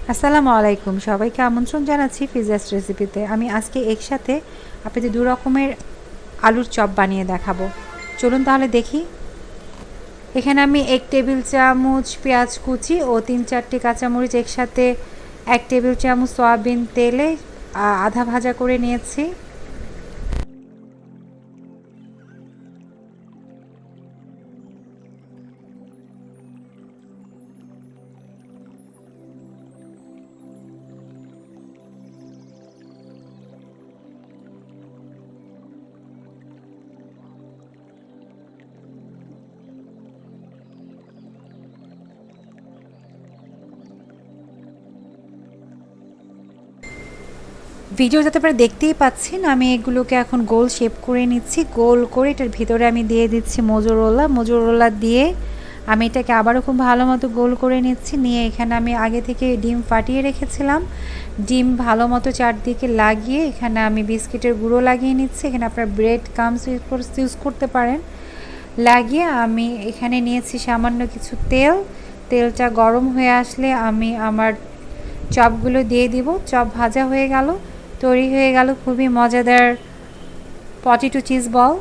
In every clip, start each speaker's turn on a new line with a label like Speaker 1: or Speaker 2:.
Speaker 1: আসসালামু আলাইকুম, সবাইকে আমন্ত্রণ জানাচ্ছি ফিজাস রেসিপিতে। আমি আজকে একসাথে আপনাদের দু রকমের আলুর চপ বানিয়ে দেখাবো। চলুন তাহলে দেখি। এখানে আমি 1 টেবিল চামচ পেঁয়াজ কুচি ও 3-4টি কাঁচামরিচ একসাথে 1 টেবিল চামচ সয়াবিন তেলে আধা ভাজা করে নিয়েছি। ভিডিও যাতে আপনারা দেখতেই পাচ্ছেন, আমি এগুলোকে এখন গোল শেপ করে নিচ্ছি। গোল করে এটার ভিতরে আমি দিয়ে দিচ্ছি মোজোরেলা দিয়ে আমি এটাকে আবারও খুব ভালো মতো গোল করে নিচ্ছি। নিয়ে এখানে আমি আগে থেকে ডিম ফাটিয়ে রেখেছিলাম, ডিম ভালো মতো চারদিকে লাগিয়ে এখানে আমি বিস্কিটের গুঁড়ো লাগিয়ে নিচ্ছি। এখানে আপনারা ব্রেড ক্রাম্বস ইউজ করতে পারেন। লাগিয়ে আমি এখানে নিয়েছি সামান্য কিছু তেল। তেলটা গরম হয়ে আসলে আমি আমার চপগুলো দিয়ে দিব। চপ ভাজা হয়ে গেল, তৈরি হয়ে গেল খুবই মজাদার পটেটো চিজ বল।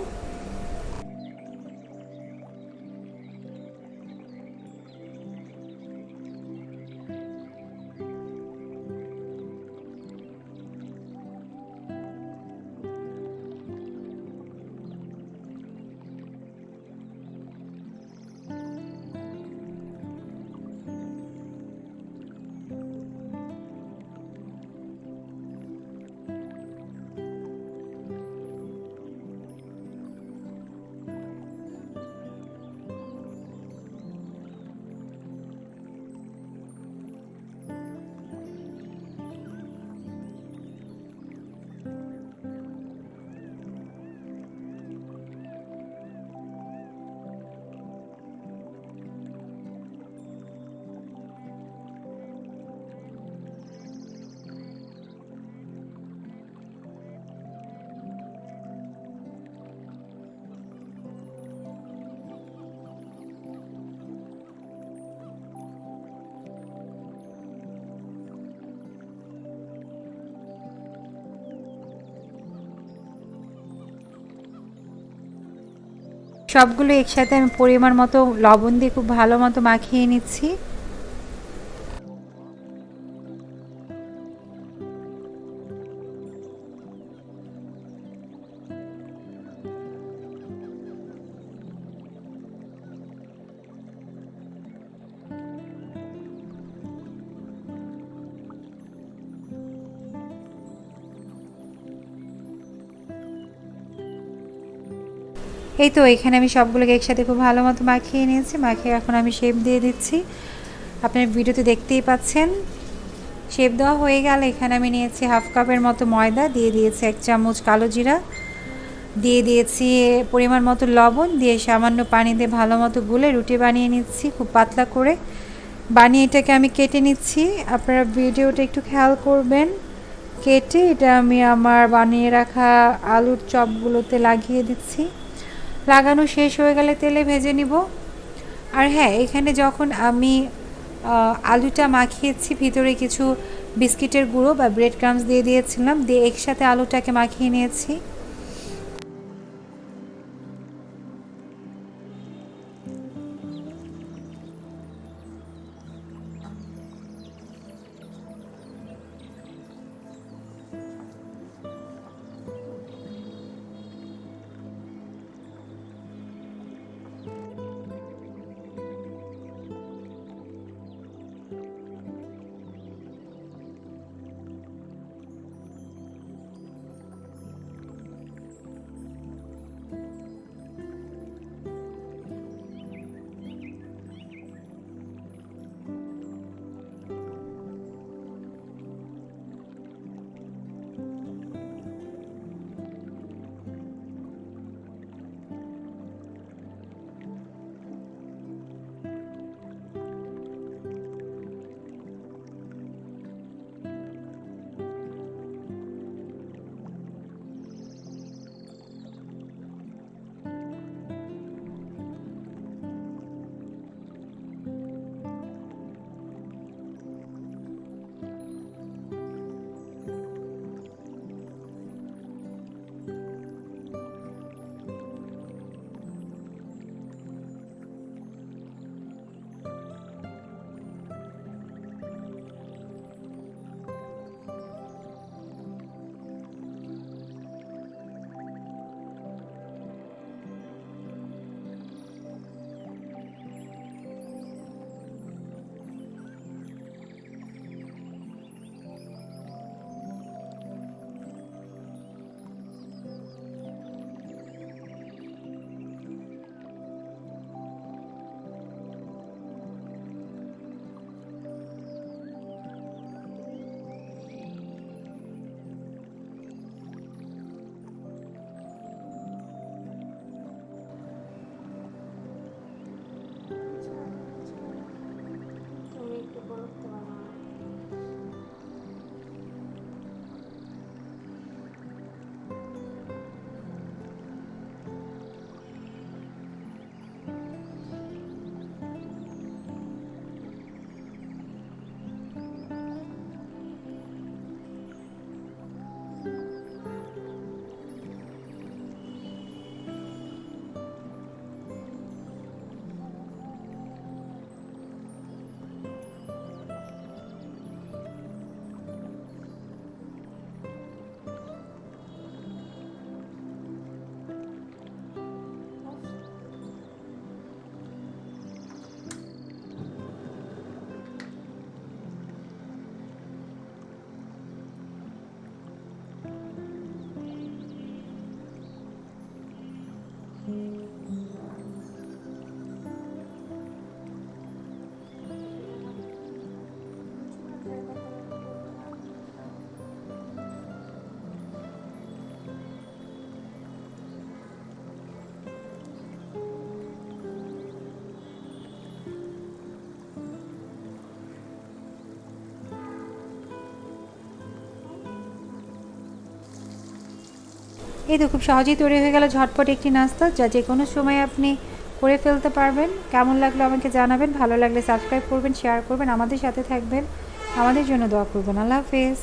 Speaker 1: সবগুলো একসাথে আমি পরিমাণ মতো লবণ দিয়ে খুব ভালো মতো মাখিয়ে নিচ্ছি। এই তো এখানে আমি সবগুলোকে একসাথে খুব ভালো মতো মাখিয়ে নিয়েছি। মাখিয়ে এখন আমি শেপ দিয়ে দিচ্ছি। আপনার ভিডিওতে দেখতেই পাচ্ছেন। শেপ দেওয়া হয়ে গেলে এখানে আমি নিয়েছি হাফ কাপের মতো ময়দা, দিয়ে দিয়েছি 1 চামচ কালো জিরা, দিয়ে দিয়েছি পরিমাণ মতো লবণ, দিয়ে সামান্য পানি দিয়ে ভালো মতো গুলে রুটি বানিয়ে নিচ্ছি খুব পাতলা করে। বানিয়ে এটাকে আমি কেটে নিচ্ছি। আপনারা ভিডিওটা একটু খেয়াল করবেন। কেটে এটা আমি আমার বানিয়ে রাখা আলুর চপগুলোতে লাগিয়ে দিচ্ছি। লাগানো শেষ হয়ে গেলে তেলে ভেজে নিব। আর হ্যাঁ, এখানে যখন আমি আলুটা মাখিয়েছি ভিতরে কিছু বিস্কিটের গুঁড়ো বা ব্রেড ক্রাম্বস দিয়ে দিয়েছিলাম, দিয়ে একসাথে আলুটাকে মাখিয়ে নিয়েছি। এই তো খুব সহজেই তৈরি হয়ে গেল ঝটপট একটি নাস্তা, যা যে কোনো সময় আপনি করে ফেলতে পারবেন। কেমন লাগলো আমাকে জানাবেন, ভালো লাগলে সাবস্ক্রাইব করবেন, শেয়ার করবেন, আমাদের সাথে থাকবেন, আমাদের জন্য দোয়া করবেন। আল্লাহ হাফেজ।